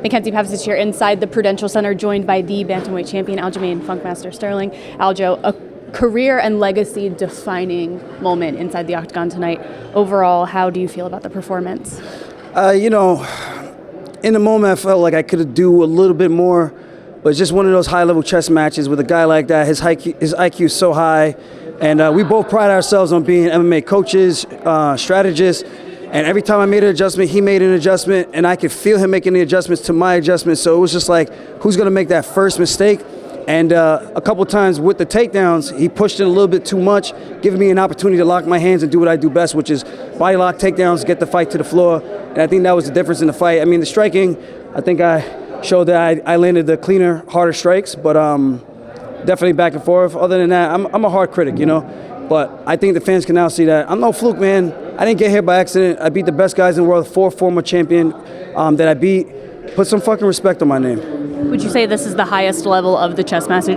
McKenzie Pavacich here inside the Prudential Center, joined by the bantamweight champion, Aljamain Sterling. Aljo, a career and legacy-defining moment inside the octagon tonight. Overall, how do you feel about the performance? In the moment, I felt like I could do a little bit more, but it's just one of those high-level chess matches with a guy like that. His IQ is so high, and we both pride ourselves on being MMA coaches, strategists. And every time I made an adjustment, he made an adjustment, and I could feel him making the adjustments to my adjustments. So it was just like, who's going to make that first mistake? And a couple times with the takedowns, he pushed it a little bit too much, giving me an opportunity to lock my hands and do what I do best, which is body lock takedowns, get the fight to the floor. And I think that was the difference in the fight. I mean, the striking, I think I showed that I landed the cleaner, harder strikes, but definitely back and forth. Other than that, I'm a hard critic, But I think the fans can now see that I'm no fluke, man. I didn't get here by accident. I beat the best guys in the world, 4 former champion that I beat. Put some fucking respect on my name. Would you say this is the highest level of the chess matches,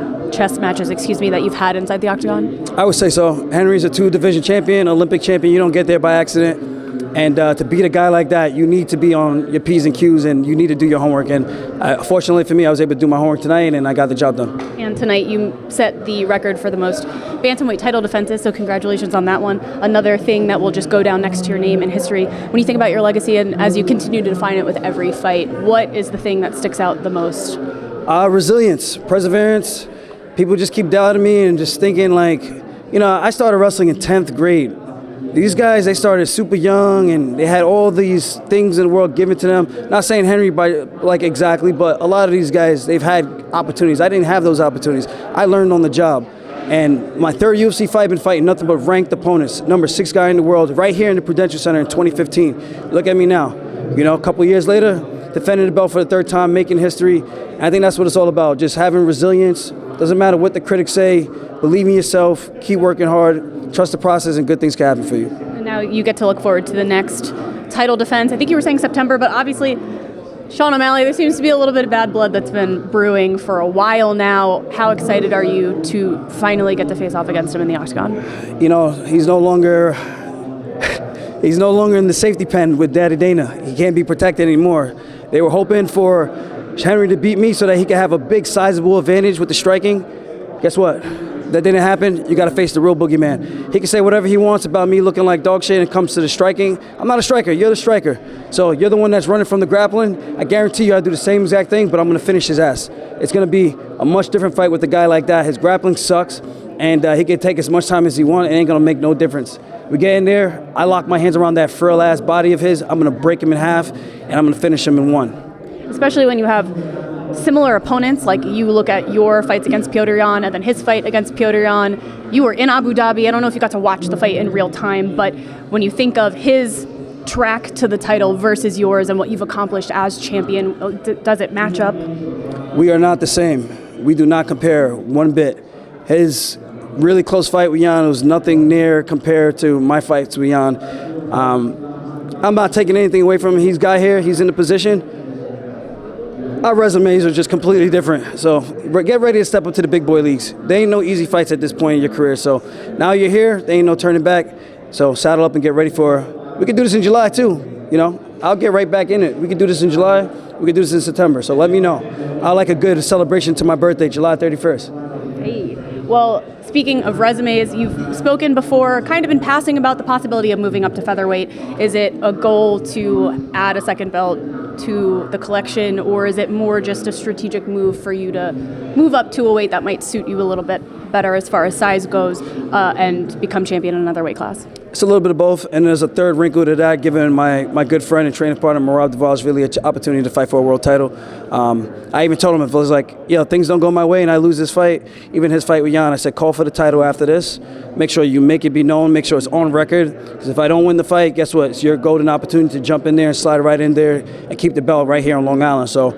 that you've had inside the octagon? I would say so. Henry's a 2-division champion, Olympic champion. You don't get there by accident. And to beat a guy like that, you need to be on your P's and Q's, and you need to do your homework. And fortunately for me, I was able to do my homework tonight, and I got the job done. And tonight you set the record for the most bantamweight title defenses, so congratulations on that one. Another thing that will just go down next to your name in history. When you think about your legacy and as you continue to define it with every fight, what is the thing that sticks out the most? Resilience, perseverance. People just keep doubting me and just thinking like, I started wrestling in 10th grade. These guys, they started super young and they had all these things in the world given to them. Not saying Henry exactly, but a lot of these guys, they've had opportunities. I didn't have those opportunities. I learned on the job. And my third UFC fight, I've been fighting nothing but ranked opponents. Number 6 guy in the world, right here in the Prudential Center in 2015. Look at me now. A couple years later, defending the belt for the 3rd time, making history. And I think that's what it's all about, just having resilience. Doesn't matter what the critics say. Believe in yourself, keep working hard, trust the process, and good things can happen for you. And now you get to look forward to the next title defense. I think you were saying September, but obviously, Sean O'Malley, there seems to be a little bit of bad blood that's been brewing for a while now. How excited are you to finally get to face off against him in the octagon? He's no longer in the safety pen with Daddy Dana. He can't be protected anymore. They were hoping for Henry to beat me so that he could have a big, sizable advantage with the striking. Guess what? That didn't happen. You got to face the real boogeyman. He can say whatever he wants about me looking like dog shit when it comes to the striking. I'm not a striker. You're the striker. So you're the one that's running from the grappling. I guarantee you I'll do the same exact thing, but I'm going to finish his ass. It's going to be a much different fight with a guy like that. His grappling sucks, and he can take as much time as he wants. It ain't going to make no difference. We get in there. I lock my hands around that frail-ass body of his. I'm going to break him in half, and I'm going to finish him in 1. Especially when you have similar opponents, like you look at your fights against Petr Yan and then his fight against Petr Yan. You were in Abu Dhabi. I don't know if you got to watch the fight in real time, but when you think of his track to the title versus yours and what you've accomplished as champion, does it match up? We are not the same. We do not compare one bit. His really close fight with Yan was nothing near compared to my fights with Yan. I'm not taking anything away from him. He's got here. He's in the position. Our resumes are just completely different. So get ready to step up to the big boy leagues. There ain't no easy fights at this point in your career. So now you're here. There ain't no turning back. So saddle up and get ready we can do this in July too. I'll get right back in it. We can do this in July. We can do this in September. So let me know. I like a good celebration to my birthday, July 31st. Hey. Well, speaking of resumes, you've spoken before, kind of in passing, about the possibility of moving up to featherweight. Is it a goal to add a second belt to the collection, or is it more just a strategic move for you to move up to a weight that might suit you a little bit better as far as size goes and become champion in another weight class? It's a little bit of both, and there's a third wrinkle to that, given my good friend and training partner, Merab Dvalishvili, an opportunity to fight for a world title. I even told him, if it was like, things don't go my way and I lose this fight, even his fight with Yan, I said, call for the title after this. Make sure you make it be known, make sure it's on record, because if I don't win the fight, guess what? It's your golden opportunity to jump in there and slide right in there and keep the belt right here on Long Island. So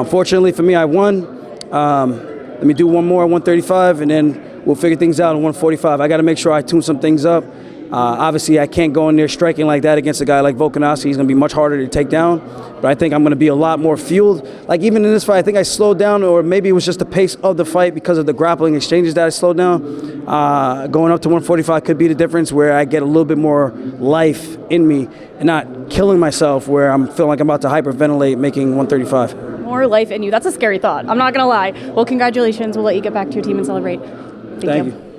fortunately for me, I won. Let me do one more at 135, and then we'll figure things out at 145. I got to make sure I tune some things up. Obviously, I can't go in there striking like that against a guy like Volkanovski. He's going to be much harder to take down. But I think I'm going to be a lot more fueled. Like, even in this fight, I think I slowed down, or maybe it was just the pace of the fight because of the grappling exchanges that I slowed down. Going up to 145 could be the difference, where I get a little bit more life in me and not killing myself, where I'm feeling like I'm about to hyperventilate making 135. more life in you. That's a scary thought. I'm not going to lie. Well, congratulations. We'll let you get back to your team and celebrate. Thank you.